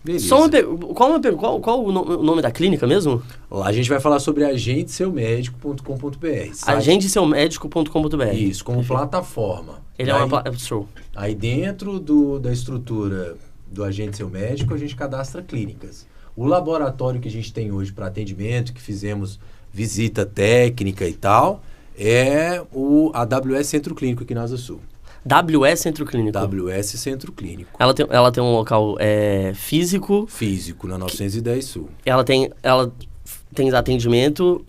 Beleza. Qual o nome da clínica mesmo? Lá a gente vai falar sobre agendeseumédico.com.br. Agendeseumédico.com.br. Isso, como plataforma. Ele é uma plataforma. Aí dentro da estrutura do Agende Seu Médico, a gente cadastra clínicas. O laboratório que a gente tem hoje para atendimento, que fizemos visita técnica e tal, é o AWS Centro Clínico aqui na Asa Sul. WS Centro Clínico. WS Centro Clínico. Ela tem um local físico. Físico, na 910 Sul. Ela tem atendimento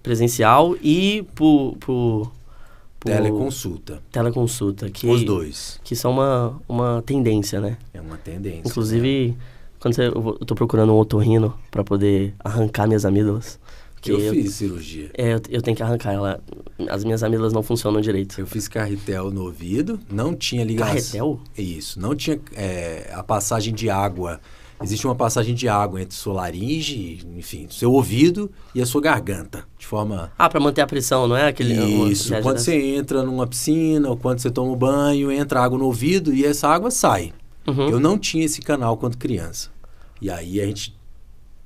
presencial e por teleconsulta. Teleconsulta. Os dois. Que são uma tendência, né? É uma tendência. Inclusive, quando eu tô procurando um otorrino para poder arrancar minhas amígdalas. Eu fiz cirurgia. Eu tenho que arrancar ela. As minhas amígdalas não funcionam direito. Eu fiz carretel no ouvido, não tinha ligação. Carretel? Isso, não tinha a passagem de água. Existe uma passagem de água entre sua laringe, enfim, seu ouvido e a sua garganta, de forma... para manter a pressão, não é? Isso, quando você entra numa piscina ou quando você toma um banho, entra água no ouvido e essa água sai. Uhum. Eu não tinha esse canal quando criança. E aí a gente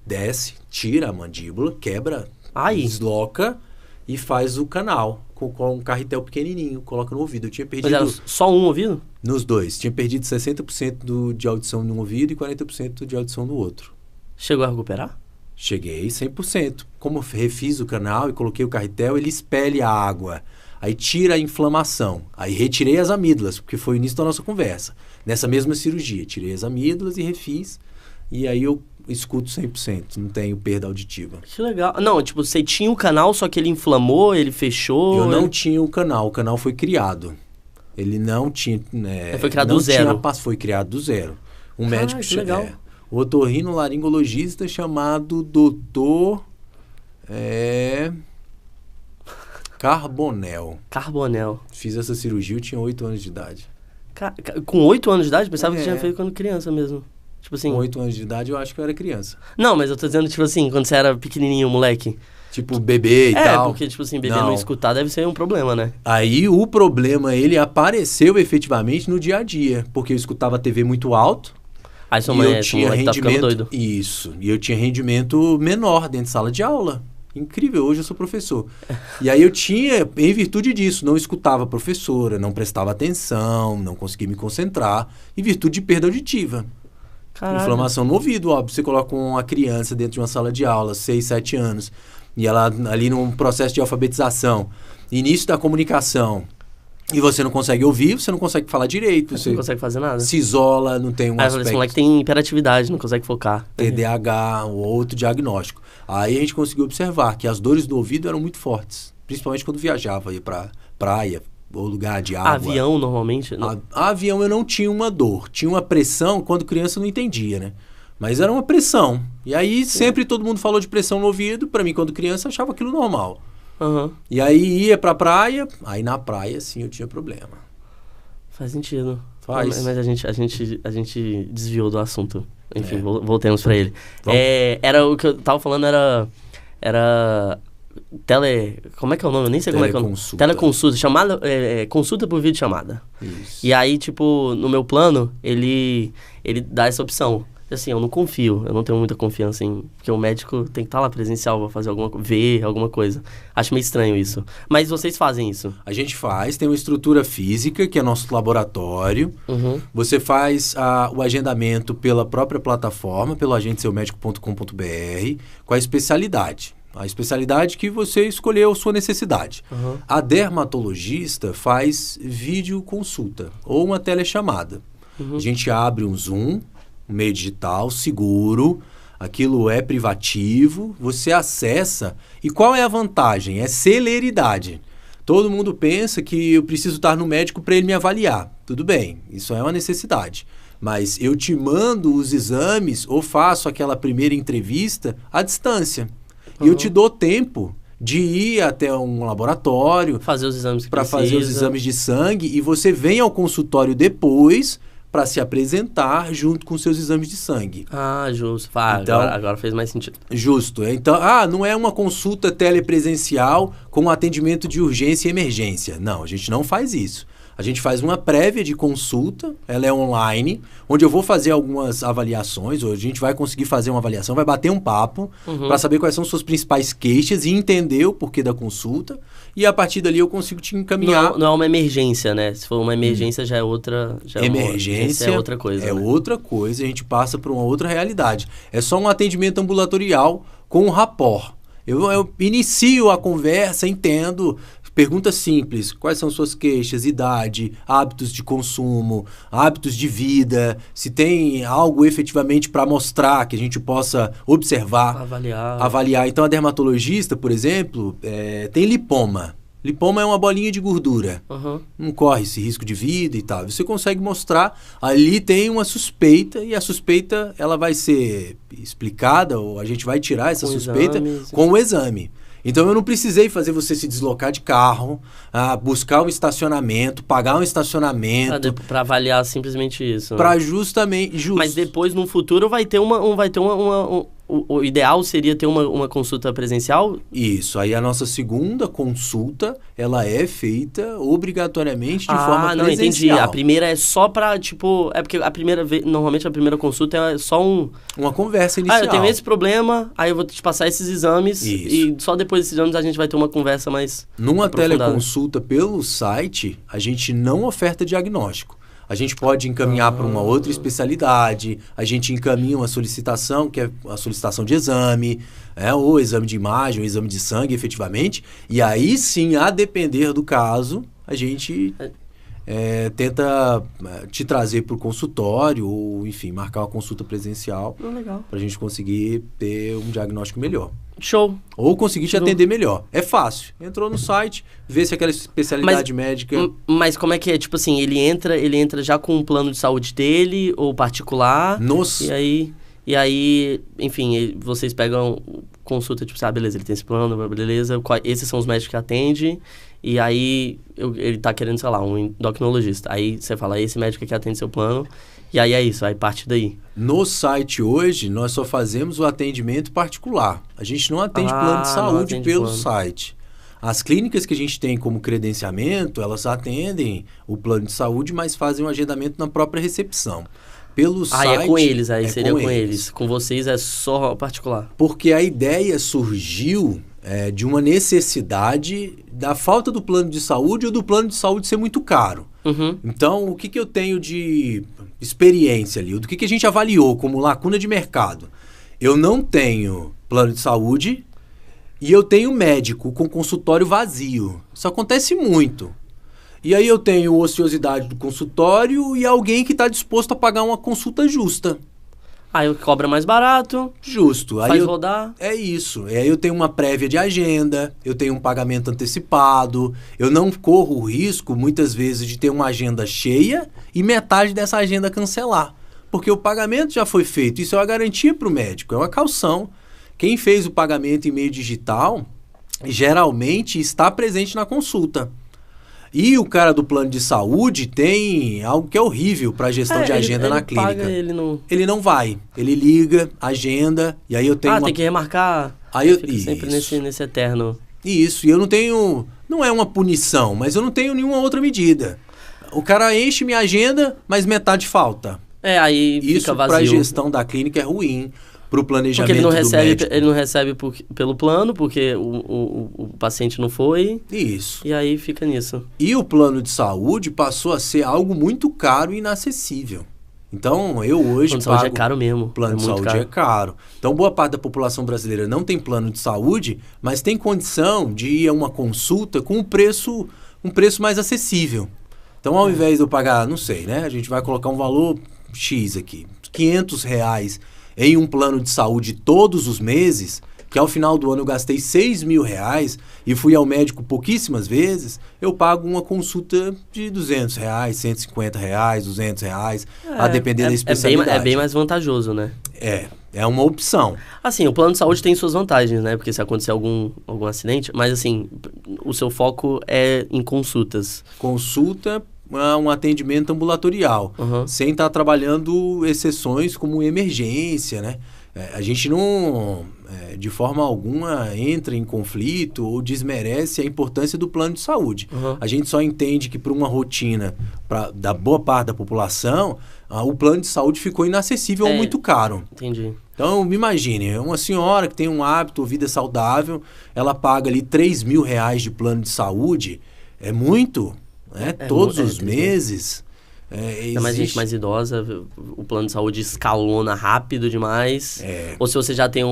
desce, tira a mandíbula, quebra, desloca e faz o canal com um carretel pequenininho, coloca no ouvido. Eu tinha perdido... Mas era só um ouvido? Nos dois. Tinha perdido 60% de audição num ouvido e 40% de audição no outro. Chegou a recuperar? Cheguei 100%. Como eu refiz o canal e coloquei o carretel, ele expele a água. Aí tira a inflamação. Aí retirei as amígdalas, porque foi o início da nossa conversa. Nessa mesma cirurgia, tirei as amígdalas e refiz. E aí eu escuto 100%, não tenho perda auditiva. Que legal. Não, tipo, você tinha o canal, só que ele inflamou, ele fechou... Eu não tinha o canal foi criado. Ele não tinha... Ele foi criado do zero. Foi criado do zero. Um médico... Que legal. O otorrinolaringologista chamado Dr. Carbonel. Fiz essa cirurgia, eu tinha 8 anos de idade. Com 8 anos de idade? Pensava que tinha feito quando criança mesmo. Tipo assim... Com 8 anos de idade, eu acho que eu era criança. Não, mas eu tô dizendo, tipo assim, quando você era pequenininho, moleque. Tipo, bebê e tal. Porque, tipo assim, bebê não escutar deve ser um problema, né? Aí, o problema, ele apareceu efetivamente no dia a dia. Porque eu escutava a TV muito alto. Aí sua mãe tá ficando doido. Isso. E eu tinha rendimento menor dentro de sala de aula. Incrível, hoje eu sou professor. E aí eu tinha, em virtude disso, não escutava a professora, não prestava atenção, não conseguia me concentrar. Em virtude de perda auditiva. Caralho. Inflamação no ouvido, óbvio. Você coloca uma criança dentro de uma sala de aula, 6, 7 anos, e ela ali num processo de alfabetização, início da comunicação, e você não consegue ouvir, você não consegue falar direito. Você não consegue fazer nada. Se isola, não tem um aspecto... Esse moleque tem hiperatividade, não consegue focar. TDAH, ou outro diagnóstico. Aí a gente conseguiu observar que as dores do ouvido eram muito fortes, principalmente quando viajava, ia pra praia, ou lugar de água. Avião, normalmente? Avião eu não tinha uma dor. Tinha uma pressão, quando criança eu não entendia, né? Mas era uma pressão. E aí sempre todo mundo falou de pressão no ouvido. Pra mim, quando criança, eu achava aquilo normal. Uhum. E aí ia pra praia. Aí na praia, sim, eu tinha problema. Faz sentido. Faz. Mas a gente desviou do assunto. Enfim, voltemos pra ele. Era o que eu tava falando, era como é que é o nome? Eu nem sei como é que é o nome. Teleconsulta. Chamada, consulta por videochamada. Isso. E aí, tipo, no meu plano, ele dá essa opção. Assim, eu não confio, eu não tenho muita confiança em... Porque o médico tem que estar lá presencial pra fazer ver alguma coisa. Acho meio estranho isso. Mas vocês fazem isso? A gente faz, tem uma estrutura física, que é nosso laboratório. Uhum. Você faz o agendamento pela própria plataforma, pelo agendeseumédico.com.br, com a especialidade. A especialidade que você escolheu, a sua necessidade. Uhum. A dermatologista faz videoconsulta ou uma telechamada. Uhum. A gente abre um Zoom, um meio digital, seguro, aquilo é privativo, você acessa. E qual é a vantagem? É celeridade. Todo mundo pensa que eu preciso estar no médico para ele me avaliar. Tudo bem, isso é uma necessidade. Mas eu te mando os exames ou faço aquela primeira entrevista à distância. E eu te dou tempo de ir até um laboratório fazer os exames para fazer os exames de sangue e você vem ao consultório depois para se apresentar junto com seus exames de sangue. Ah, justo. Então, agora fez mais sentido. Justo. Então, não é uma consulta telepresencial com atendimento de urgência e emergência. Não, a gente não faz isso. A gente faz uma prévia de consulta, ela é online, onde eu vou fazer algumas avaliações, ou a gente vai conseguir fazer uma avaliação, vai bater um papo para saber quais são suas principais queixas e entender o porquê da consulta. E a partir dali eu consigo te encaminhar. Não é uma emergência, né? Se for uma emergência já é outra... Emergência é outra coisa. É, né? Outra coisa, a gente passa por uma outra realidade. É só um atendimento ambulatorial com um rapport. Eu inicio a conversa, entendo... Pergunta simples, quais são suas queixas, idade, hábitos de consumo, hábitos de vida, se tem algo efetivamente para mostrar que a gente possa observar, avaliar. Então, a dermatologista, por exemplo, tem lipoma. Lipoma é uma bolinha de gordura, não corre esse risco de vida e tal. Você consegue mostrar, ali tem uma suspeita e a suspeita ela vai ser explicada ou a gente vai tirar essa suspeita com o exame. Então, eu não precisei fazer você se deslocar de carro, buscar um estacionamento, pagar um estacionamento. Para avaliar simplesmente isso. Para justamente... Mas depois, no futuro, vai ter o ideal seria ter uma consulta presencial? Isso. Aí a nossa segunda consulta, ela é feita obrigatoriamente de forma presencial. Entendi. A primeira é só pra, tipo... É porque a primeira vez... Normalmente a primeira consulta é só uma conversa inicial. Eu tenho esse problema, aí eu vou te passar esses exames. Isso. E só depois desses exames a gente vai ter uma conversa mais Numa aprofundada. Teleconsulta pelo site, a gente não oferta diagnóstico. A gente pode encaminhar para uma outra especialidade, a gente encaminha uma solicitação, que é a solicitação de exame, ou exame de imagem, ou exame de sangue, efetivamente. E aí sim, a depender do caso, a gente tenta te trazer para o consultório, ou enfim, marcar uma consulta presencial, para a gente conseguir ter um diagnóstico melhor. Show. Ou conseguir te atender melhor. É fácil. Entrou no site, vê se aquela especialidade médica... Mas como é que é? Tipo assim, ele entra já com o plano de saúde dele, ou particular, e aí, enfim, vocês pegam consulta, tipo, beleza, ele tem esse plano, beleza, esses são os médicos que atende, e aí ele tá querendo, sei lá, um endocrinologista. Aí você fala, esse médico aqui atende seu plano, e aí é isso, aí parte daí. No site hoje, nós só fazemos o atendimento particular. A gente não atende plano de saúde pelo site. As clínicas que a gente tem como credenciamento, elas atendem o plano de saúde, mas fazem um agendamento na própria recepção. Pelo site... é com eles, aí seria com eles. Com vocês é só particular. Porque a ideia surgiu de uma necessidade da falta do plano de saúde ou do plano de saúde ser muito caro. Então, o que eu tenho de experiência ali? Do que a gente avaliou como lacuna de mercado? Eu não tenho plano de saúde e eu tenho médico com consultório vazio. Isso acontece muito. E aí eu tenho ociosidade do consultório e alguém que está disposto a pagar uma consulta justa. Aí cobra mais barato. Justo. Faz rodar. É isso. Aí eu tenho uma prévia de agenda, eu tenho um pagamento antecipado, eu não corro o risco, muitas vezes, de ter uma agenda cheia e metade dessa agenda cancelar. Porque o pagamento já foi feito. Isso é uma garantia para o médico, é uma caução. Quem fez o pagamento em meio digital, geralmente está presente na consulta. E o cara do plano de saúde tem algo que é horrível para a gestão de agenda na clínica. Ele não vai. Ele liga, agenda, e aí eu tenho tem que remarcar. Aí eu fica sempre nesse eterno. Isso, e eu não tenho... Não é uma punição, mas eu não tenho nenhuma outra medida. O cara enche minha agenda, mas metade falta. Aí fica vazio. Isso para a gestão da clínica é ruim. Para o planejamento do médico. Ele não recebe pelo plano, porque o paciente não foi. Isso. E aí fica nisso. E o plano de saúde passou a ser algo muito caro e inacessível. Então, eu hoje pago... O plano de saúde é caro mesmo. O plano de saúde é caro. Então, boa parte da população brasileira não tem plano de saúde, mas tem condição de ir a uma consulta com um preço mais acessível. Então, ao invés de eu pagar, não sei, né? A gente vai colocar um valor X aqui, R$500 em um plano de saúde todos os meses, que ao final do ano eu gastei R$6.000 e fui ao médico pouquíssimas vezes, eu pago uma consulta de R$200, R$150, R$200, a depender da especialidade. É bem mais vantajoso, né? É uma opção. Assim, o plano de saúde tem suas vantagens, né? Porque se acontecer algum acidente, mas assim, o seu foco é em consultas. Consulta... um atendimento ambulatorial, sem estar trabalhando exceções como emergência, né? A gente não... de forma alguma, entra em conflito ou desmerece a importância do plano de saúde. A gente só entende que, para uma rotina da boa parte da população, o plano de saúde ficou inacessível ou muito caro. Entendi. Então, me imagine, uma senhora que tem um hábito, vida saudável, ela paga ali R$3.000 de plano de saúde, é muito, né? Todos os meses. Ainda mais gente mais idosa, o plano de saúde escalona rápido demais. Ou se você já tem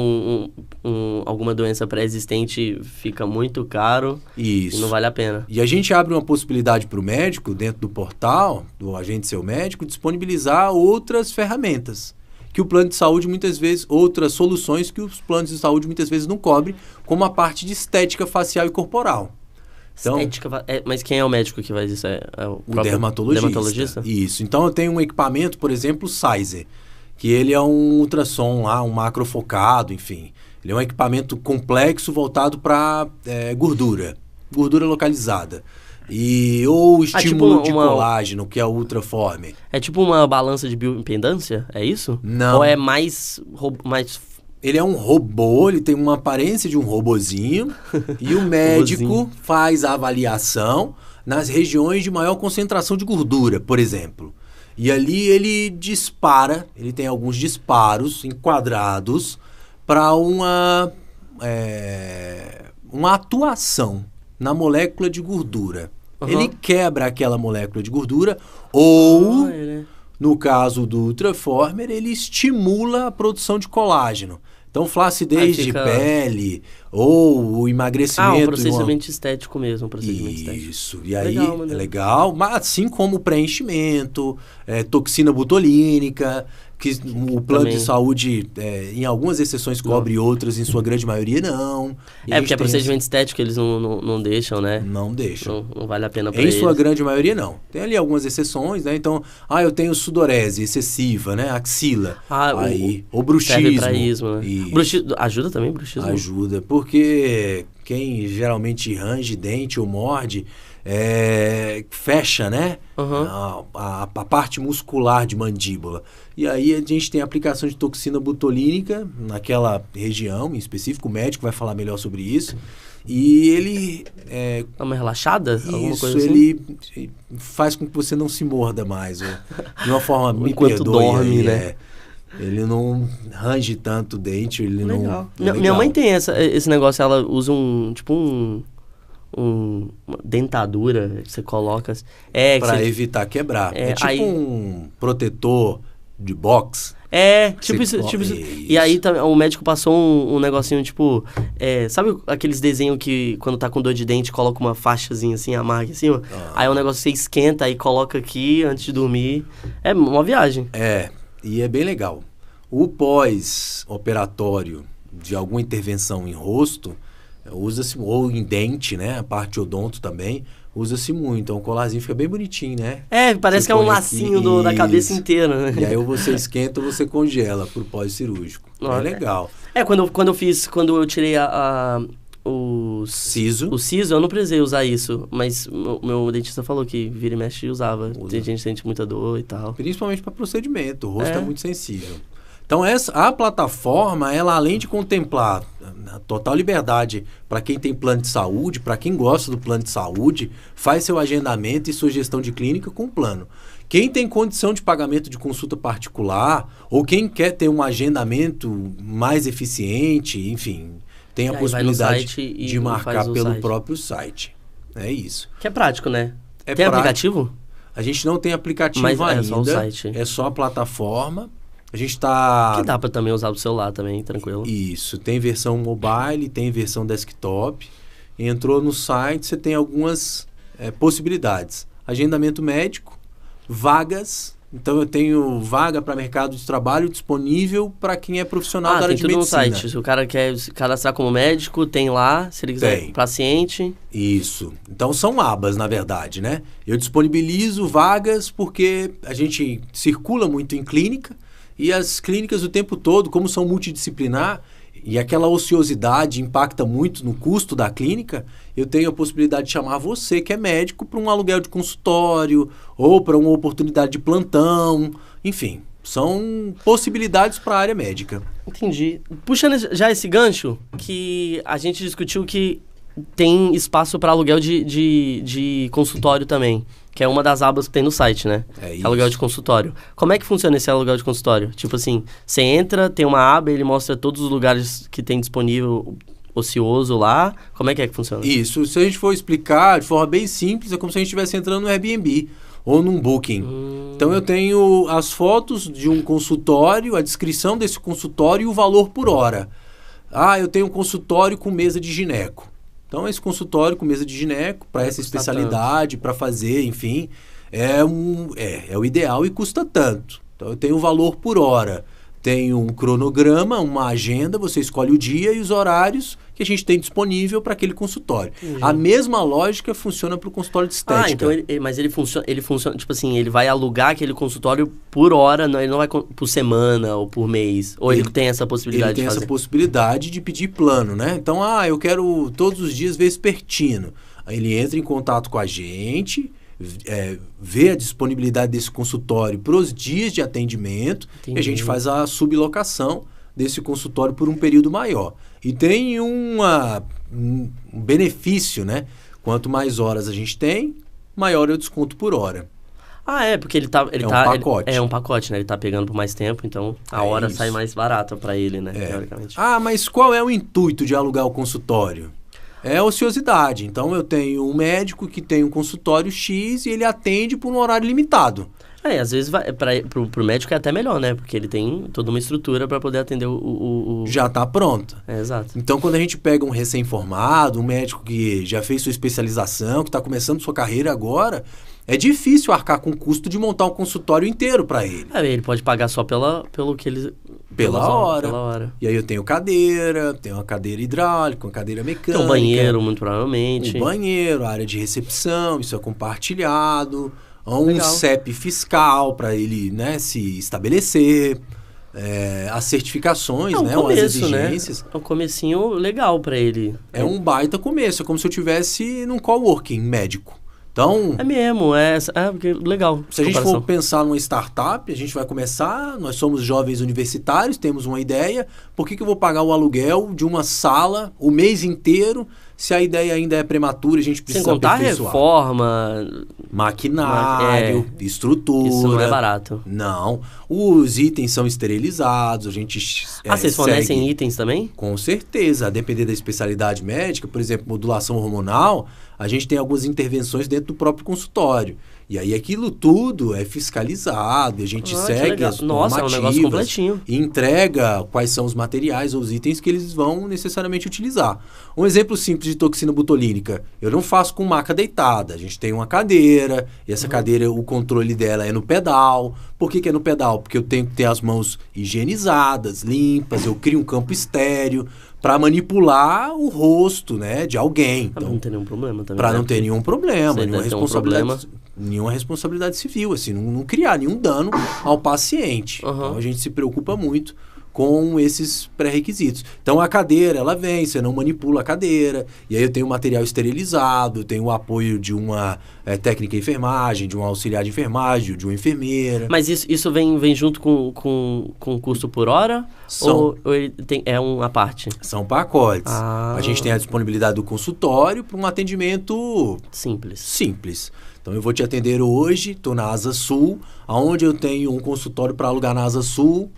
alguma doença pré-existente, fica muito caro. Isso. E não vale a pena. E a gente abre uma possibilidade para o médico, dentro do portal, do Agende Seu Médico, disponibilizar outras ferramentas que o plano de saúde muitas vezes, outras soluções que os planos de saúde muitas vezes não cobrem, como a parte de estética facial e corporal. Então, mas quem é o médico que faz isso? O dermatologista. Isso. Então eu tenho um equipamento, por exemplo, o Sizer, que ele é um ultrassom lá, um macrofocado, enfim. Ele é um equipamento complexo voltado para gordura localizada. Ou estímulo de colágeno, que é o Ultraformer. É tipo uma balança de bioimpedância? É isso? Não. Ou é mais... Ele é um robô, ele tem uma aparência de um robozinho e o médico faz a avaliação nas regiões de maior concentração de gordura, por exemplo. E ali ele dispara, ele tem alguns disparos enquadrados para uma atuação na molécula de gordura. Ele quebra aquela molécula de gordura ou, no caso do Ultraformer, ele estimula a produção de colágeno. Então, flacidez de pele ou o emagrecimento... um procedimento estético mesmo, Isso. E aí é legal, mas assim como o preenchimento, toxina botulínica, que o plano de saúde, em algumas exceções, cobre outras, em sua grande maioria não. Porque é procedimento estético, eles não deixam, né? Não deixam. Não vale a pena para eles. Em sua grande maioria, não. Tem ali algumas exceções, né? Então, eu tenho sudorese excessiva, né? Axila. Ou bruxismo. Serve pra ismo, né? Ajuda também, bruxismo? Ajuda, porque quem geralmente range dente ou morde... fecha, né? A parte muscular de mandíbula. E aí a gente tem a aplicação de toxina botulínica naquela região, em específico. O médico vai falar melhor sobre isso. E ele... É uma relaxada? Alguma coisa assim? Ele faz com que você não se morda mais. De uma forma... Enquanto dorme, né? Ele não range tanto o dente. Ele legal. Minha mãe tem esse negócio. Ela usa uma dentadura que você coloca... Para evitar quebrar. Um protetor de boxe. Tipo isso. E aí o médico passou um negocinho, tipo... sabe aqueles desenhos que quando tá com dor de dente coloca uma faixazinha assim, amarra aqui em cima? Aí o negócio você esquenta e coloca aqui antes de dormir. É uma viagem. E é bem legal. O pós-operatório de alguma intervenção em rosto... usa-se, ou em dente, né? A parte odonto também, usa-se muito. Então o colarzinho fica bem bonitinho, né? Parece que é um lacinho da cabeça inteira, né? E aí ou você esquenta ou você congela pro pós-cirúrgico. É legal. Quando eu tirei o siso, eu não precisei usar isso, mas meu dentista falou que vira e mexe usava. Tem gente que sente muita dor e tal. Principalmente para procedimento, o rosto é muito sensível. Então, a plataforma, ela além de contemplar a total liberdade para quem tem plano de saúde, para quem gosta do plano de saúde, faz seu agendamento e sua gestão de clínica com o plano. Quem tem condição de pagamento de consulta particular, ou quem quer ter um agendamento mais eficiente, enfim, tem a possibilidade de marcar pelo próprio site. É isso. Que é prático, né? Tem aplicativo? A gente não tem aplicativo ainda. É só o site. É só a plataforma. A gente tá... Que dá para também usar o celular também, tranquilo. Isso. Tem versão mobile, tem versão desktop. Entrou no site, você tem algumas possibilidades. Agendamento médico, vagas. Então, eu tenho vaga para mercado de trabalho disponível para quem é profissional da área de medicina. No site. Se o cara quer se cadastrar como médico, tem lá. Se ele quiser paciente... Isso. Então, são abas, na verdade, né? Eu disponibilizo vagas porque a gente circula muito em clínica. E as clínicas o tempo todo, como são multidisciplinar, e aquela ociosidade impacta muito no custo da clínica, eu tenho a possibilidade de chamar você, que é médico, para um aluguel de consultório, ou para uma oportunidade de plantão, enfim, são possibilidades para a área médica. Entendi. Puxando já esse gancho, que a gente discutiu que tem espaço para aluguel de consultório também, que é uma das abas que tem no site, né? É isso. Aluguel de consultório. Como é que funciona esse aluguel de consultório? Tipo assim, você entra, tem uma aba, ele mostra todos os lugares que tem disponível ocioso lá. Como é que funciona? Isso. Se a gente for explicar de forma bem simples, é como se a gente estivesse entrando no Airbnb ou num Booking. Então eu tenho as fotos de um consultório, a descrição desse consultório e o valor por hora. Ah, eu tenho um consultório com mesa de gineco. Então esse consultório com mesa de gineco, para essa especialidade, para fazer, enfim, é o ideal e custa tanto. Então eu tenho o valor por hora. Tem um cronograma, uma agenda, você escolhe o dia e os horários que a gente tem disponível para aquele consultório. A mesma lógica funciona para o consultório de estética. Mas ele funciona, tipo assim, ele vai alugar aquele consultório por hora, ele não vai por semana ou por mês, ou ele tem essa possibilidade de fazer? Ele tem essa possibilidade de pedir plano, né? Então, eu quero todos os dias vespertino. Aí ele entra em contato com a gente, vê a disponibilidade desse consultório para os dias de atendimento. Entendi. E a gente faz a sublocação desse consultório por um período maior. E tem um benefício, né? Quanto mais horas a gente tem, maior é o desconto por hora. Porque ele um pacote. É um pacote, né? Ele tá pegando por mais tempo, então a hora sai mais barata para ele, né? Teoricamente. Mas qual é o intuito de alugar o consultório? É ociosidade. Então, eu tenho um médico que tem um consultório X e ele atende por um horário limitado. Às vezes pro médico é até melhor, né? Porque ele tem toda uma estrutura para poder atender o... Já está pronta. Exato. Então, quando a gente pega um recém-formado, um médico que já fez sua especialização, que está começando sua carreira agora, é difícil arcar com o custo de montar um consultório inteiro para ele. Ele pode pagar só pelo que ele... Pela hora. E aí eu tenho uma cadeira hidráulica, uma cadeira mecânica. Tem um banheiro, muito provavelmente. Um banheiro, área de recepção, isso é compartilhado. Um CEP fiscal para ele, né, se estabelecer. As certificações, as exigências. Né? É um comecinho legal para ele. É um baita começo, é como se eu estivesse num coworking médico. Então, é mesmo, legal. Se a gente for pensar numa startup, a gente vai começar, nós somos jovens universitários, temos uma ideia, por que eu vou pagar o aluguel de uma sala o mês inteiro, se a ideia ainda é prematura, a gente precisa aperfeiçoar? Sem contar reforma, maquinário, estrutura. Isso não é barato. Não. Os itens são esterilizados, a gente vocês fornecem itens também? Com certeza. A depender da especialidade médica, por exemplo, modulação hormonal, a gente tem algumas intervenções dentro do próprio consultório. E aí aquilo tudo é fiscalizado, a gente segue as normativas, é um negócio completinho. E entrega quais são os materiais ou os itens que eles vão necessariamente utilizar. Um exemplo simples de toxina botulínica, eu não faço com maca deitada, a gente tem uma cadeira, e essa cadeira, o controle dela é no pedal. Por que é no pedal? Porque eu tenho que ter as mãos higienizadas, limpas, eu crio um campo estéreo para manipular o rosto, né, de alguém. Então, não ter nenhum problema também. Para não ter nenhum problema, nenhuma responsabilidade civil, assim, não criar nenhum dano ao paciente. Então a gente se preocupa muito com esses pré-requisitos. Então a cadeira, ela vem, você não manipula a cadeira, e aí eu tenho material esterilizado, tenho o apoio de uma técnica de enfermagem, de um auxiliar de enfermagem, de uma enfermeira. Mas isso vem junto com o custo por hora? Ou é uma parte? São pacotes. A gente tem a disponibilidade do consultório para um atendimento simples. Então eu vou te atender hoje, estou na Asa Sul, onde eu tenho um consultório para alugar na Asa Sul,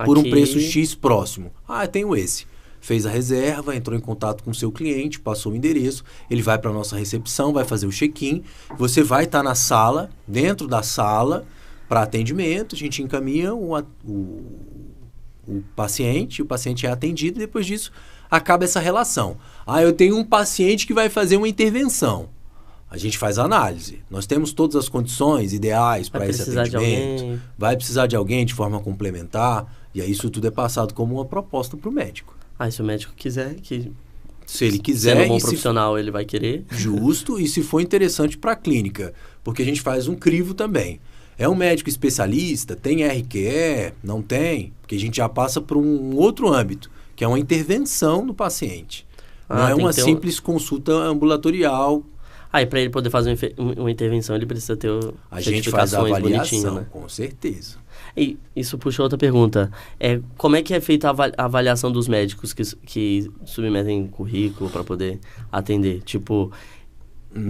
por um preço X próximo. Tenho esse. Fez a reserva, entrou em contato com o seu cliente, passou o endereço, ele vai para a nossa recepção, vai fazer o check-in, você vai estar na sala, dentro da sala, para atendimento, a gente encaminha o paciente é atendido e depois disso acaba essa relação. Eu tenho um paciente que vai fazer uma intervenção. A gente faz a análise. Nós temos todas as condições ideais para esse atendimento. Vai precisar de alguém de forma complementar. E aí isso tudo é passado como uma proposta para o médico. Se o médico quiser, se ele quiser, sendo um bom profissional, ele vai querer. Justo, e se for interessante para a clínica, porque a gente faz um crivo também. É um médico especialista, tem RQE, não tem, porque a gente já passa por um outro âmbito, que é uma intervenção no paciente. Não é uma simples consulta ambulatorial. E para ele poder fazer uma intervenção, ele precisa ter a gente faz a avaliação, né? Com certeza. E isso puxa outra pergunta. Como é que é feita a avaliação dos médicos que submetem currículo para poder atender? Tipo,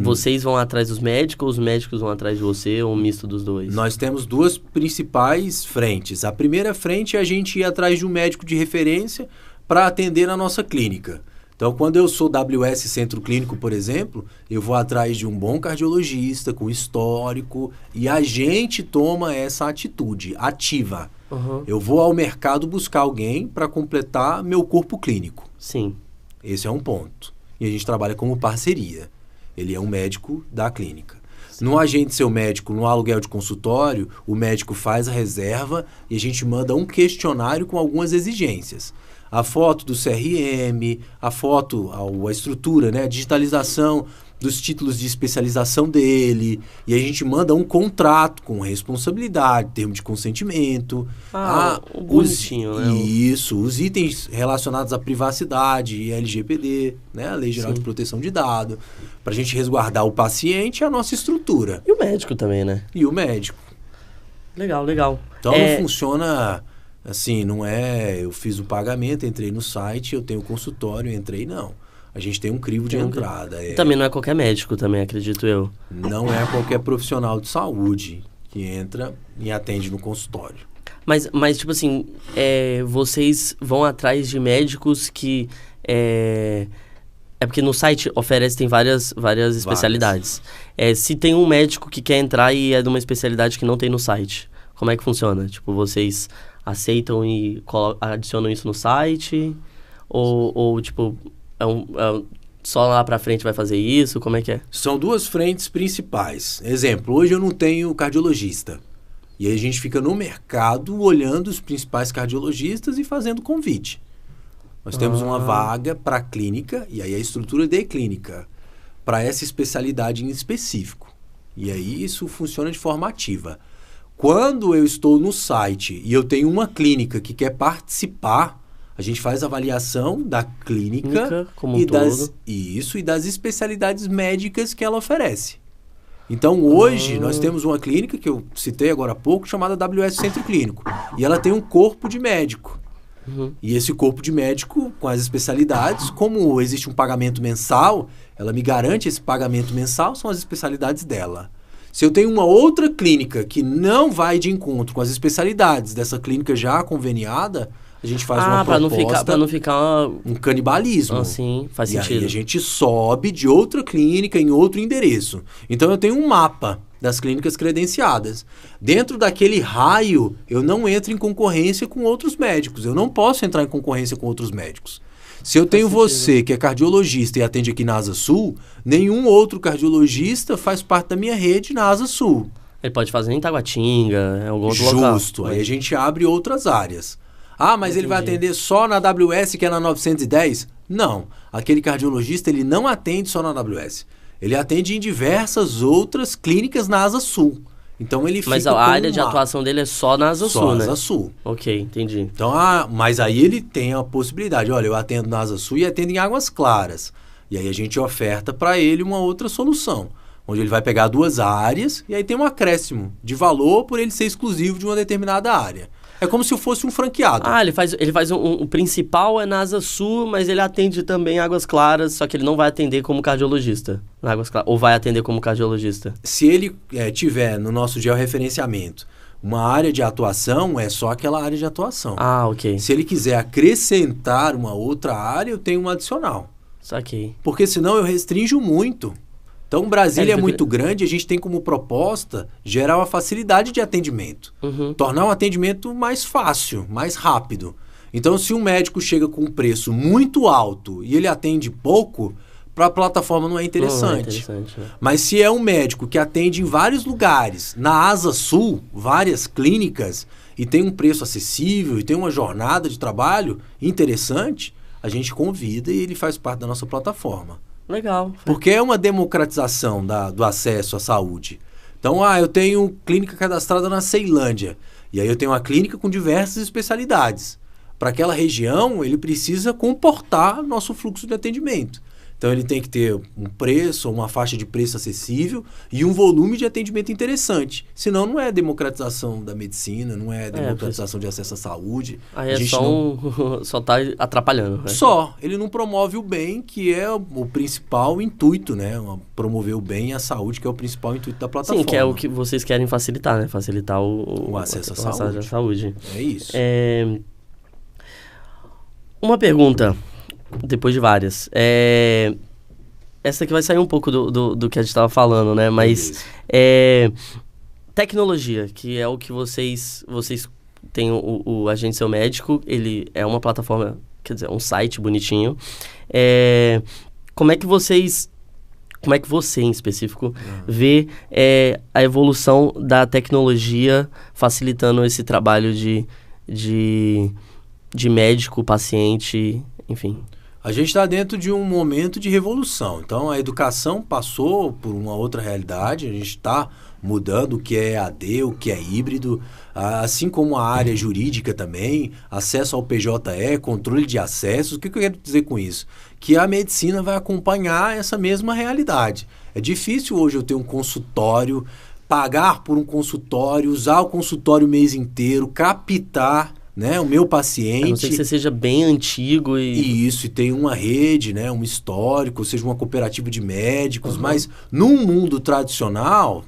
vocês vão atrás dos médicos ou os médicos vão atrás de você ou um misto dos dois? Nós temos duas principais frentes. A primeira frente é a gente ir atrás de um médico de referência para atender na nossa clínica. Então, quando eu sou WS Centro Clínico, por exemplo, eu vou atrás de um bom cardiologista com histórico e a gente toma essa atitude ativa. Uhum. Eu vou ao mercado buscar alguém para completar meu corpo clínico. Sim. Esse é um ponto. E a gente trabalha como parceria. Ele é um médico da clínica. Sim. No agente seu médico, no aluguel de consultório, o médico faz a reserva e a gente manda um questionário com algumas exigências. A foto do CRM, a estrutura, né? A digitalização dos títulos de especialização dele. E a gente manda um contrato com responsabilidade, termo de consentimento. Bonitinho, né? Isso, os itens relacionados à privacidade e LGPD, né? A Lei Geral de Proteção de Dados, para a gente resguardar o paciente e a nossa estrutura. E o médico também, né? E o médico. Legal, legal. Então não funciona... Assim, não é eu fiz o pagamento, entrei no site, eu tenho consultório, entrei, não. A gente tem um crivo de entrada. Também não é qualquer médico, também, acredito eu. Não é qualquer profissional de saúde que entra e atende no consultório. Mas tipo assim, vocês vão atrás de médicos que... É porque no site tem várias especialidades. Se tem um médico que quer entrar e é de uma especialidade que não tem no site, como é que funciona? Tipo, vocês... aceitam e adicionam isso no site? Ou tipo, só lá pra frente vai fazer isso? Como é que é? São duas frentes principais. Exemplo, hoje eu não tenho cardiologista. E aí a gente fica no mercado olhando os principais cardiologistas e fazendo convite. Nós temos uma vaga para clínica, e aí a estrutura de clínica, para essa especialidade em específico. E aí isso funciona de forma ativa. Quando eu estou no site e eu tenho uma clínica que quer participar, a gente faz a avaliação da clínica como um todo. E das especialidades médicas que ela oferece. Então, hoje, nós temos uma clínica que eu citei agora há pouco, chamada WS Centro Clínico. E ela tem um corpo de médico. Uhum. E esse corpo de médico, com as especialidades, como existe um pagamento mensal, ela me garante esse pagamento mensal, são as especialidades dela. Se eu tenho uma outra clínica que não vai de encontro com as especialidades dessa clínica já conveniada, a gente faz uma proposta... para não ficar um canibalismo. Sim, faz sentido. E aí a gente sobe de outra clínica em outro endereço. Então eu tenho um mapa das clínicas credenciadas. Dentro daquele raio, eu não entro em concorrência com outros médicos. Eu não posso entrar em concorrência com outros médicos. Se eu tenho você, que é cardiologista e atende aqui na Asa Sul, nenhum outro cardiologista faz parte da minha rede na Asa Sul. Ele pode fazer em Taguatinga, em algum outro local. Justo. Aí a gente abre outras áreas. Mas ele vai atender só na AWS, que é na 910? Não. Aquele cardiologista, ele não atende só na AWS. Ele atende em diversas outras clínicas na Asa Sul. Então ele fica. Mas a área de atuação dele é só na Asa Sul, né? Só Asa Sul. Ok, entendi. Então, mas aí ele tem a possibilidade. Olha, eu atendo na Asa Sul e atendo em Águas Claras. E aí a gente oferta para ele uma outra solução, onde ele vai pegar duas áreas e aí tem um acréscimo de valor por ele ser exclusivo de uma determinada área. É como se fosse um franqueado. Ele faz o principal é na Asa Sul, mas ele atende também Águas Claras, só que ele não vai atender como cardiologista na Águas Claras, ou vai atender como cardiologista? Se ele tiver no nosso georreferenciamento uma área de atuação, é só aquela área de atuação. Ok. Se ele quiser acrescentar uma outra área, eu tenho um adicional. Saquei. Porque senão eu restringo muito. Então, Brasília é muito grande, a gente tem como proposta gerar uma facilidade de atendimento. Uhum. Tornar um atendimento mais fácil, mais rápido. Então, se um médico chega com um preço muito alto e ele atende pouco, para a plataforma não é interessante. Né? Mas se é um médico que atende em vários lugares, na Asa Sul, várias clínicas, e tem um preço acessível, e tem uma jornada de trabalho interessante, a gente convida e ele faz parte da nossa plataforma. Legal. Porque é uma democratização do acesso à saúde. Então, eu tenho clínica cadastrada na Ceilândia. E aí eu tenho uma clínica com diversas especialidades. Para aquela região, ele precisa comportar nosso fluxo de atendimento. Então, ele tem que ter um preço, uma faixa de preço acessível e um volume de atendimento interessante. Senão, não é democratização da medicina, não é democratização de acesso à saúde. Aí só tá atrapalhando. Né? Só. Ele não promove o bem, que é o principal intuito, né? Promover o bem e a saúde, que é o principal intuito da plataforma. Sim, que é o que vocês querem facilitar, né? Facilitar o acesso à saúde. É isso. Uma pergunta... Depois de várias. Essa aqui vai sair um pouco do que a gente estava falando, né? Mas tecnologia, que é o que vocês têm o Agente Seu Médico, ele é uma plataforma, quer dizer, um site bonitinho. Como é que você em específico vê a evolução da tecnologia facilitando esse trabalho de médico, paciente, enfim... A gente está dentro de um momento de revolução. Então, a educação passou por uma outra realidade. A gente está mudando o que é EAD, o que é híbrido, assim como a área jurídica também, acesso ao PJE, controle de acessos. O que eu quero dizer com isso? Que a medicina vai acompanhar essa mesma realidade. É difícil hoje eu ter um consultório, pagar por um consultório, usar o consultório o mês inteiro, captar... Né? O meu paciente... A não ser que você seja bem antigo e... Isso, e tem uma rede, né? Um histórico, ou seja, uma cooperativa de médicos, mas num mundo tradicional,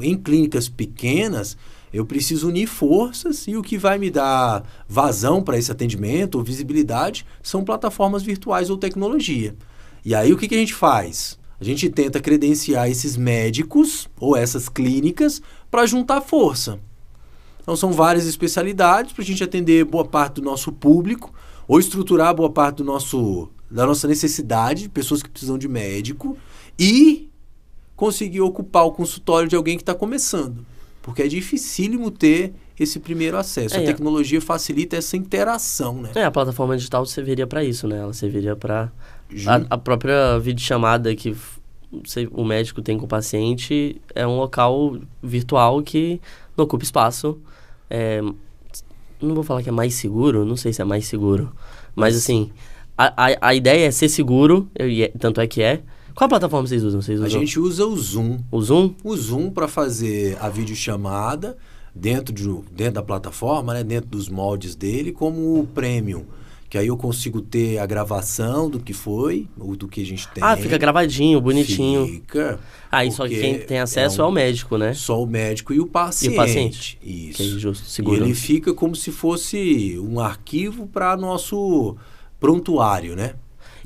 em clínicas pequenas, eu preciso unir forças e o que vai me dar vazão para esse atendimento ou visibilidade são plataformas virtuais ou tecnologia. E aí o que a gente faz? A gente tenta credenciar esses médicos ou essas clínicas para juntar força. Então, são várias especialidades para a gente atender boa parte do nosso público ou estruturar boa parte da nossa necessidade de pessoas que precisam de médico e conseguir ocupar o consultório de alguém que está começando. Porque é dificílimo ter esse primeiro acesso. A tecnologia facilita essa interação, né? A plataforma digital serviria para isso, né? Ela serviria para... A própria videochamada que o médico tem com o paciente é um local virtual que não ocupa espaço. Não vou falar que é mais seguro, não sei se é mais seguro, mas assim, a ideia é ser seguro, tanto é que é. Qual plataforma vocês usam? A gente usa o Zoom. O Zoom? O Zoom para fazer a videochamada dentro da plataforma, né, dentro dos moldes dele, como o Premium. Que aí eu consigo ter a gravação do que foi, ou do que a gente tem. Fica gravadinho, bonitinho. Fica. E só que quem tem acesso é o médico, né? Só o médico e o paciente. E o paciente. Isso. Que é justo, seguro. E ele fica como se fosse um arquivo para nosso prontuário, né?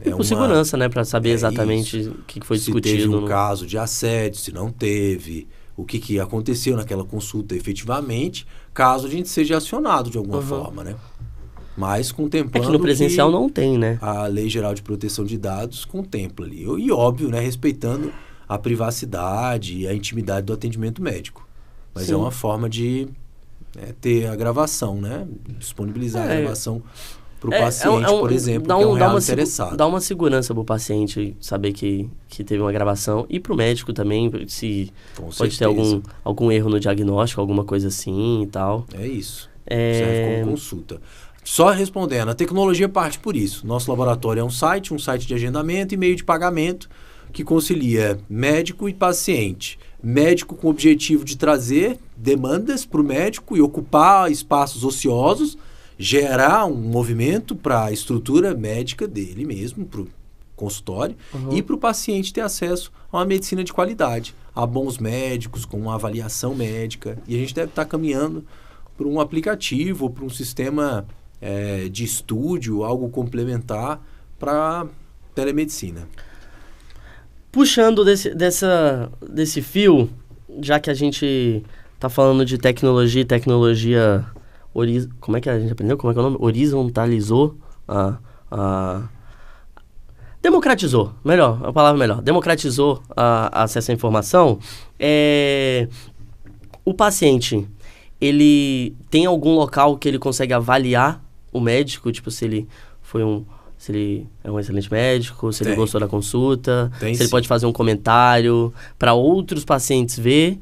E com segurança, né? Para saber exatamente o que foi discutido. Se teve um caso de assédio, se não teve, o que aconteceu naquela consulta efetivamente, caso a gente seja acionado de alguma forma, né? Mas contemplando... que no presencial não tem, né? A Lei Geral de Proteção de Dados contempla ali. E óbvio, né? Respeitando a privacidade e a intimidade do atendimento médico. Mas Sim. É uma forma de ter a gravação, né? Disponibilizar a gravação para o paciente, por exemplo, que é um real interessado. Dá uma segurança para o paciente saber que teve uma gravação. E para o médico também, se pode ter algum erro no diagnóstico, alguma coisa assim e tal. É isso. Serve como consulta. Só respondendo, a tecnologia parte por isso. Nosso laboratório é um site de agendamento e meio de pagamento que concilia médico e paciente. Médico com o objetivo de trazer demandas para o médico e ocupar espaços ociosos, gerar um movimento para a estrutura médica dele mesmo, para o consultório, e para o paciente ter acesso a uma medicina de qualidade, a bons médicos, com uma avaliação médica. E a gente deve estar caminhando para um aplicativo ou para um sistema... de estúdio, algo complementar para telemedicina. Puxando desse fio, já que a gente está falando de tecnologia como é que a gente aprendeu? Como é que é o nome? Horizontalizou democratizou, a palavra melhor, democratizou acesso à informação. O paciente, ele tem algum local que ele consegue avaliar o médico, tipo, se ele é um excelente médico, se ele gostou da consulta, se ele pode fazer um comentário para outros pacientes ver.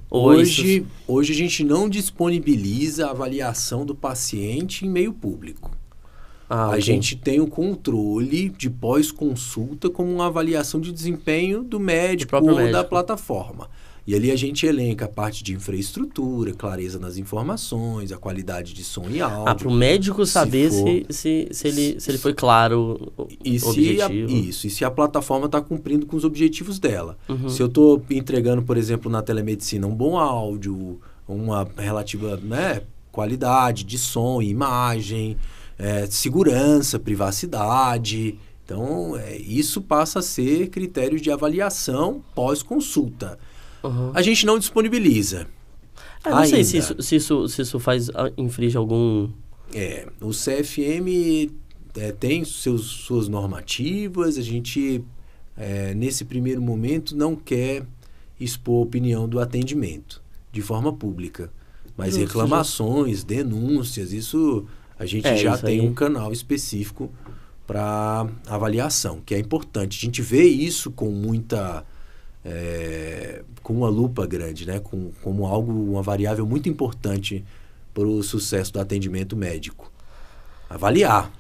Hoje a gente não disponibiliza a avaliação do paciente em meio público. A gente tem o controle de pós-consulta como uma avaliação de desempenho do médico ou da plataforma. E ali a gente elenca a parte de infraestrutura, clareza nas informações, a qualidade de som e áudio. Para o médico saber se ele foi claro objetivo. Isso, e se a plataforma está cumprindo com os objetivos dela. Se eu estou entregando, por exemplo, na telemedicina um bom áudio, uma relativa qualidade de som e imagem, segurança, privacidade. Então, isso passa a ser critérios de avaliação pós-consulta. A gente não disponibiliza. Não sei se isso infringe algum... O CFM tem suas normativas, a gente, nesse primeiro momento, não quer expor a opinião do atendimento de forma pública. Mas reclamações, denúncias, isso a gente já tem um canal específico para avaliação, que é importante. A gente vê isso com muita... com uma lupa grande, né? Como uma variável muito importante para o sucesso do atendimento médico. Avaliar.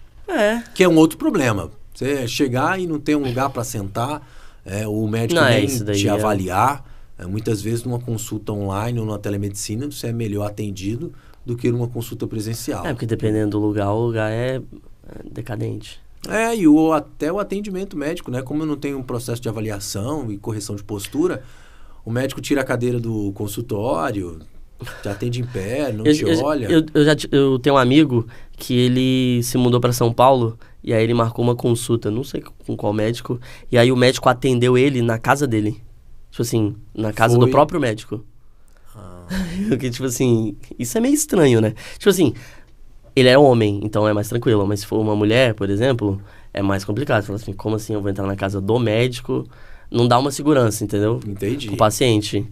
Que é um outro problema. Você chegar e não ter um lugar para sentar, o médico nem te avaliar. Muitas vezes numa consulta online ou numa telemedicina você é melhor atendido do que numa consulta presencial. Porque dependendo do lugar, o lugar é decadente. E até o atendimento médico, né? Como eu não tenho um processo de avaliação e correção de postura, o médico tira a cadeira do consultório, te atende em pé, não te olha. Eu tenho um amigo que ele se mudou para São Paulo e aí ele marcou uma consulta, não sei com qual médico, e aí o médico atendeu ele na casa dele. Tipo assim, na casa do próprio médico. Porque, tipo assim, isso é meio estranho, né? Tipo assim... Ele é homem, então é mais tranquilo. Mas se for uma mulher, por exemplo, é mais complicado. Você fala assim, como assim eu vou entrar na casa do médico? Não dá uma segurança, entendeu? Entendi. O paciente.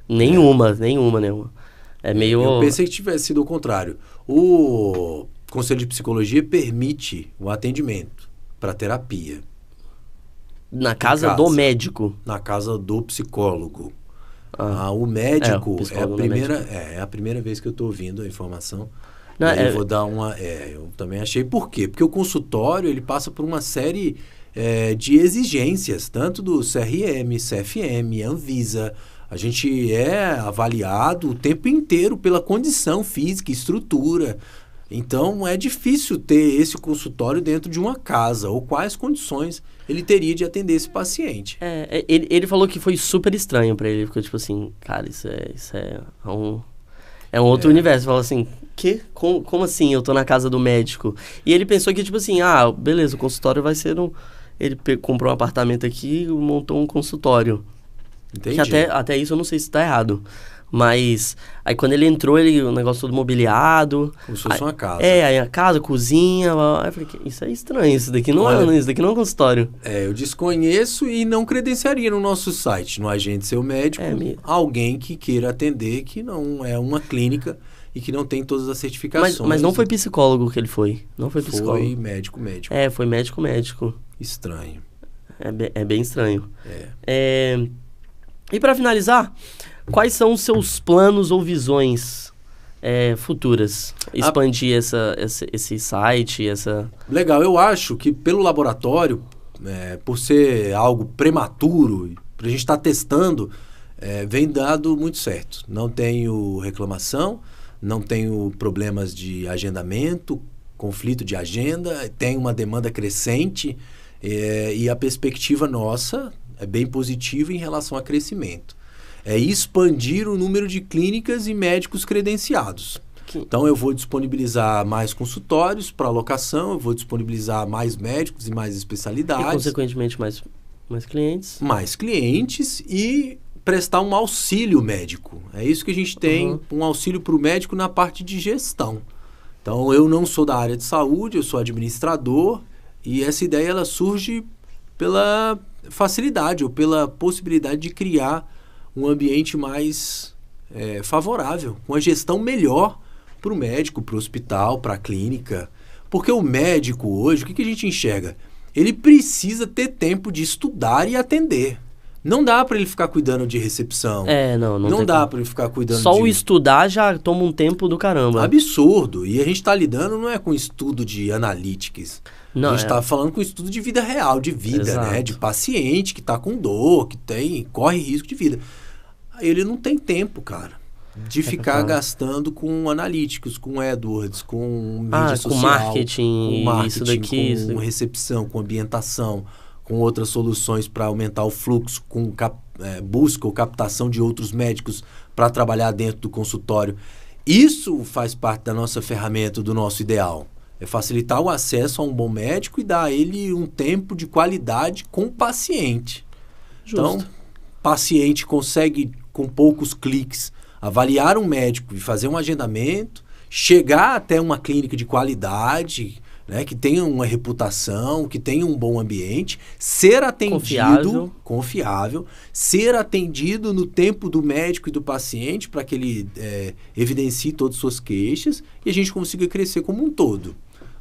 Nenhuma. É meio... Eu pensei que tivesse sido o contrário. O Conselho de Psicologia permite o atendimento para terapia. Na casa do médico? Na casa do psicólogo. O médico é a primeira vez que eu estou ouvindo a informação. Eu vou dar eu também achei. Por quê? Porque o consultório ele passa por uma série de exigências, tanto do CRM, CFM, Anvisa. A gente é avaliado o tempo inteiro pela condição física, estrutura. Então, é difícil ter esse consultório dentro de uma casa. Ou quais condições ele teria de atender esse paciente. Ele falou que foi super estranho para ele. Ficou tipo assim, cara, isso é um outro universo. Falou assim, como assim eu tô na casa do médico? E ele pensou que, tipo assim, beleza, o consultório vai ser Ele comprou um apartamento aqui e montou um consultório. Entendi. Que até isso eu não sei se tá errado. Mas aí quando ele entrou, o negócio todo mobiliado. Como se fosse uma casa. Aí a casa, cozinha. Aí eu falei, isso é estranho, isso daqui não é um consultório. Eu desconheço e não credenciaria no nosso site, no Agente Seu Médico, alguém que queira atender, que não é uma clínica e que não tem todas as certificações. Mas não foi psicólogo que ele foi. Não foi psicólogo. Foi médico. Foi médico. Estranho. É bem estranho. E para finalizar, quais são os seus planos ou visões futuras? Expandir esse site, Legal, eu acho que pelo laboratório, por ser algo prematuro, para a gente estar testando, vem dado muito certo. Não tenho reclamação, não tenho problemas de agendamento, conflito de agenda, tem uma demanda crescente e a perspectiva nossa é bem positiva em relação a crescimento. É expandir o número de clínicas e médicos credenciados. Então, eu vou disponibilizar mais consultórios para alocação, eu vou disponibilizar mais médicos e mais especialidades. E, consequentemente, mais clientes. Mais clientes e prestar um auxílio médico. É isso que a gente tem, um auxílio para o médico na parte de gestão. Então, eu não sou da área de saúde, eu sou administrador e essa ideia ela surge pela facilidade ou pela possibilidade de criar um ambiente mais favorável, uma gestão melhor para o médico, para o hospital, para a clínica. Porque o médico hoje, o que a gente enxerga? Ele precisa ter tempo de estudar e atender. Não dá para ele ficar cuidando de recepção. Não dá para ele ficar cuidando Só o estudar já toma um tempo do caramba. Absurdo. E a gente tá lidando não é com estudo de analytics. Não, a gente tá falando com estudo de vida real, de vida, né? De paciente que tá com dor, que corre risco de vida. Ele não tem tempo, cara, de ficar gastando com analíticos, com AdWords, com mídia social, com marketing, isso daqui, com recepção, com ambientação, com outras soluções para aumentar o fluxo, com busca ou captação de outros médicos para trabalhar dentro do consultório. Isso faz parte da nossa ferramenta, do nosso ideal. É facilitar o acesso a um bom médico e dar a ele um tempo de qualidade com o paciente. Justo. Então, o paciente consegue, com poucos cliques, avaliar um médico e fazer um agendamento, chegar até uma clínica de qualidade, né, que tenha uma reputação, que tenha um bom ambiente, ser atendido, confiável, ser atendido no tempo do médico e do paciente para que ele evidencie todas as suas queixas e a gente consiga crescer como um todo,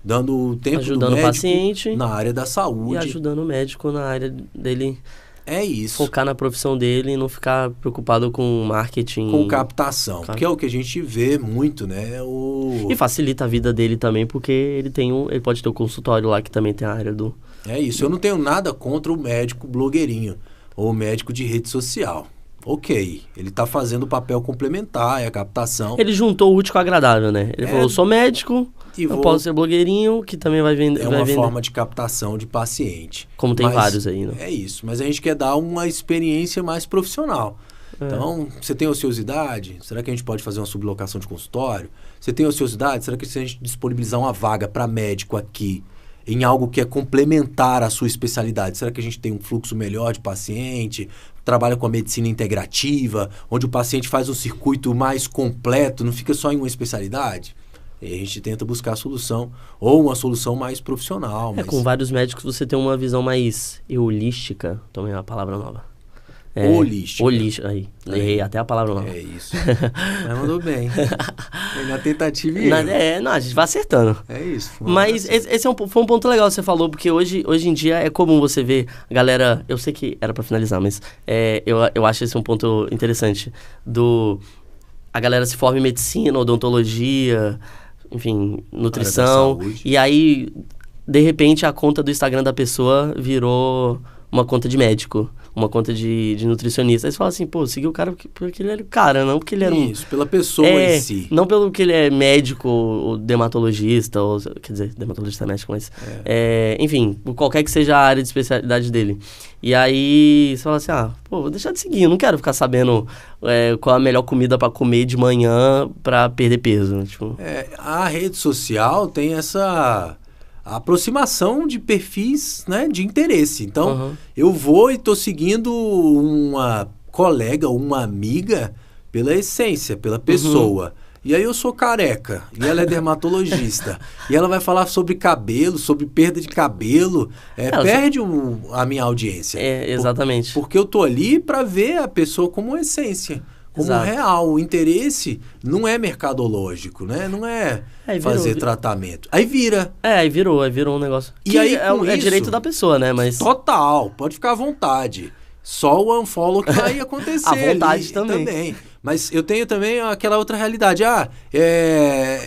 dando o tempo ajudando do médico o paciente na área da saúde. E ajudando o médico na área dele. É isso. Focar na profissão dele e não ficar preocupado com marketing. Com captação, que é o que a gente vê muito, né? E facilita a vida dele também, porque ele pode ter um consultório lá que também tem a área do... É isso. Eu não tenho nada contra o médico blogueirinho ou o médico de rede social. Ok, ele está fazendo o papel complementar, é a captação. Ele juntou o útil com o agradável, né? Ele falou, sou médico, posso ser blogueirinho, que também vai vender. É uma forma de captação de paciente. Como tem vários aí, né? É isso, mas a gente quer dar uma experiência mais profissional. Então, você tem ociosidade? Será que a gente pode fazer uma sublocação de consultório? Você tem ociosidade? Será que se a gente disponibilizar uma vaga para médico aqui, em algo que é complementar à sua especialidade, será que a gente tem um fluxo melhor de paciente? Trabalha com a medicina integrativa, onde o paciente faz um circuito mais completo, não fica só em uma especialidade? E a gente tenta buscar a solução, ou uma solução mais profissional. Com vários médicos você tem uma visão mais holística, tomei uma palavra nova. Holística. Aí, errei até a palavra nova. É isso. Mas mandou bem. Na tentativa e a gente vai acertando. É isso. Mas esse foi um ponto legal que você falou, porque hoje em dia é comum você ver a galera... Eu sei que era pra finalizar, mas eu acho esse um ponto interessante. A galera se forma em medicina, odontologia, enfim, nutrição. E aí, de repente, a conta do Instagram da pessoa virou uma conta de médico, uma conta de nutricionista. Aí você fala assim, pô, segui o cara porque ele era o cara, não porque ele era Isso, pela pessoa em si. Não pelo que ele é médico, ou dermatologista, ou, quer dizer, dermatologista médico, mas... enfim, qualquer que seja a área de especialidade dele. E aí você fala assim, vou deixar de seguir, eu não quero ficar sabendo qual a melhor comida para comer de manhã para perder peso. Tipo. A rede social tem essa... aproximação de perfis, né, de interesse. Então, eu vou e estou seguindo uma colega, uma amiga pela essência, pela pessoa. E aí eu sou careca, e ela é dermatologista. E ela vai falar sobre cabelo, sobre perda de cabelo. Perde a minha audiência. Exatamente. Porque eu tô ali para ver a pessoa como essência. Como real. O interesse não é mercadológico, né? Não é fazer tratamento. Aí vira. Aí virou um negócio. E aí, é direito da pessoa, né? Mas... Total, pode ficar à vontade. Só o unfollow que vai acontecer. À vontade também. Mas eu tenho também aquela outra realidade.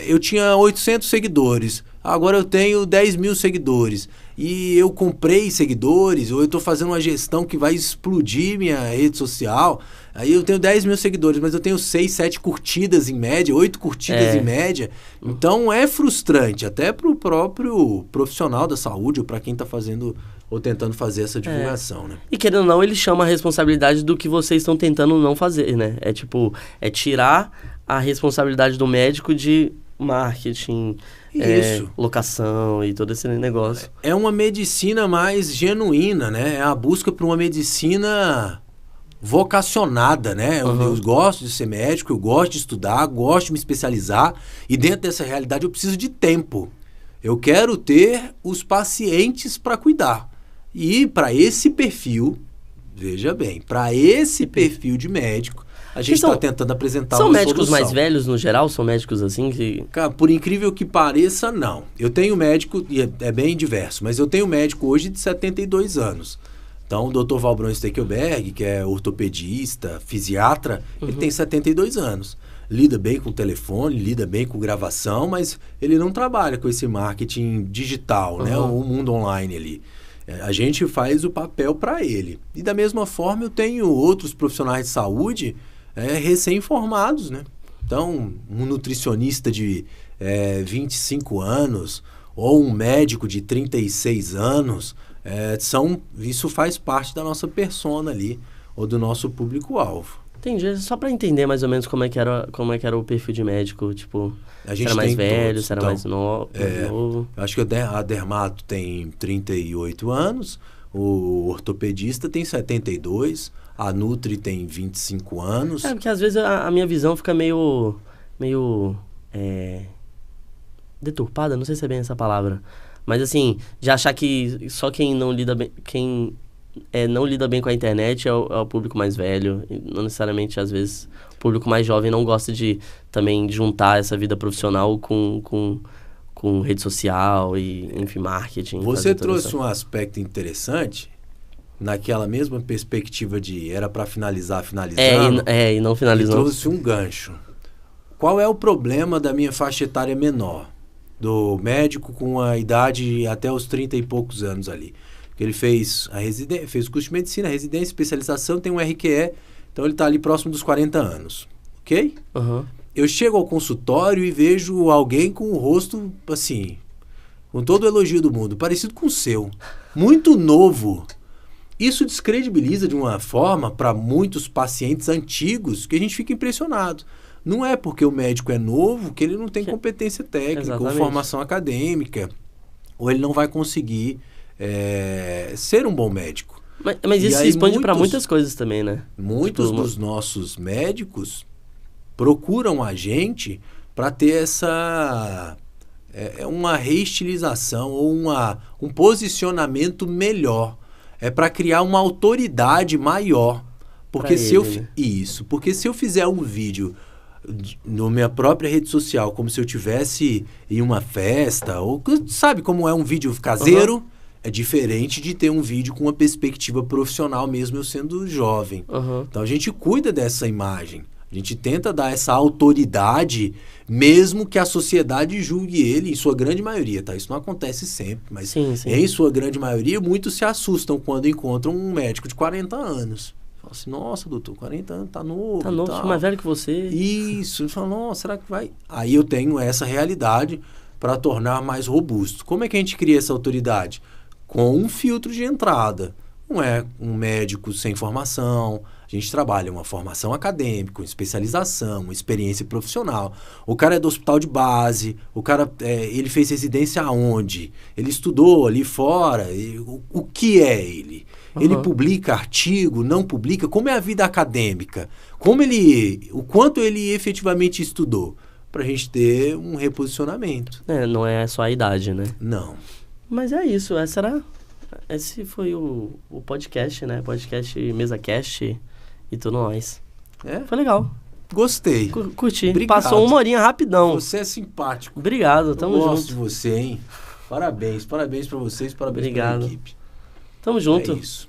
Eu tinha 800 seguidores. Agora eu tenho 10 mil seguidores. E eu comprei seguidores, ou eu estou fazendo uma gestão que vai explodir minha rede social. Aí eu tenho 10 mil seguidores, mas eu tenho 6, 7 curtidas em média, 8 curtidas em média. Então é frustrante, até para o próprio profissional da saúde, ou para quem está fazendo ou tentando fazer essa divulgação, né? E querendo ou não, ele chama a responsabilidade do que vocês estão tentando não fazer, né? É tirar a responsabilidade do médico de marketing, locação e todo esse negócio. É uma medicina mais genuína, né? É a busca por uma medicina vocacionada, né? Eu gosto de ser médico, eu gosto de estudar, gosto de me especializar, e dentro dessa realidade eu preciso de tempo. Eu quero ter os pacientes para cuidar. E para esse perfil, veja bem, para esse perfil de médico, a gente está tentando apresentar uma solução. São médicos mais velhos, no geral? São médicos assim que... Cara, por incrível que pareça, não. Eu tenho médico, e é bem diverso, mas eu tenho médico hoje de 72 anos. Então, o Dr. Valbrun Stekelberg, que é ortopedista, fisiatra, ele tem 72 anos. Lida bem com o telefone, lida bem com gravação, mas ele não trabalha com esse marketing digital, né? O mundo online ali. A gente faz o papel para ele. E da mesma forma, eu tenho outros profissionais de saúde recém-formados, né? Então, um nutricionista de 25 anos ou um médico de 36 anos, isso faz parte da nossa persona ali, ou do nosso público-alvo. Entendi. Só para entender mais ou menos como é que era o perfil de médico, tipo, a gente era mais velho, todos, se era então, mais novo. Acho que a dermato tem 38 anos, o ortopedista tem 72, a Nutri tem 25 anos. Porque às vezes a minha visão fica meio deturpada, não sei se é bem essa palavra. Mas assim, de achar que só quem não lida bem, não lida bem com a internet é o público mais velho. E não necessariamente, às vezes, o público mais jovem não gosta de também juntar essa vida profissional com rede social e, enfim, marketing. Você trouxe um aspecto interessante naquela mesma perspectiva de era para finalizar. E não finalizou. Trouxe um gancho. Qual é o problema da minha faixa etária menor? Do médico com a idade até os 30 e poucos anos ali. Ele fez fez o curso de medicina, residência, especialização, tem um RQE, então ele está ali próximo dos 40 anos, ok? Eu chego ao consultório e vejo alguém com o rosto, assim, com todo o elogio do mundo, parecido com o seu, muito novo. Isso descredibiliza de uma forma para muitos pacientes antigos que a gente fica impressionado. Não é porque o médico é novo que ele não tem competência técnica ou formação acadêmica, ou ele não vai conseguir ser um bom médico. Mas isso se expande para muitas coisas também, né? Muitos dos nossos médicos procuram a gente para ter uma reestilização ou um posicionamento melhor. É para criar uma autoridade maior. Porque porque se eu fizer um vídeo na minha própria rede social, como se eu tivesse em uma festa, ou sabe como é um vídeo caseiro, é diferente de ter um vídeo com uma perspectiva profissional, mesmo eu sendo jovem. Então a gente cuida dessa imagem, a gente tenta dar essa autoridade, mesmo que a sociedade julgue ele, em sua grande maioria, tá? Isso não acontece sempre, mas em sua grande maioria, muitos se assustam quando encontram um médico de 40 anos. Fala assim, nossa, doutor, 40 anos, tá novo. Tá novo, sou mais velho que você. Isso, ele fala, nossa, será que vai? Aí eu tenho essa realidade para tornar mais robusto. Como é que a gente cria essa autoridade? Com um filtro de entrada. Não é um médico sem formação. A gente trabalha uma formação acadêmica, uma especialização, uma experiência profissional. O cara é do hospital de base, o cara ele fez residência aonde? Ele estudou ali fora. O que é ele? Ele publica artigo, não publica? Como é a vida acadêmica? O quanto ele efetivamente estudou? Para a gente ter um reposicionamento. Não é só a idade, né? Não. Mas é isso, esse foi o podcast, né? Podcast MesaCast e tudo mais. Foi legal. Gostei. Curti. Obrigado. Passou uma horinha rapidão. Você é simpático. Obrigado, tamo junto. Gosto de você, hein? Parabéns pra vocês, parabéns pra equipe. Tamo junto. É isso.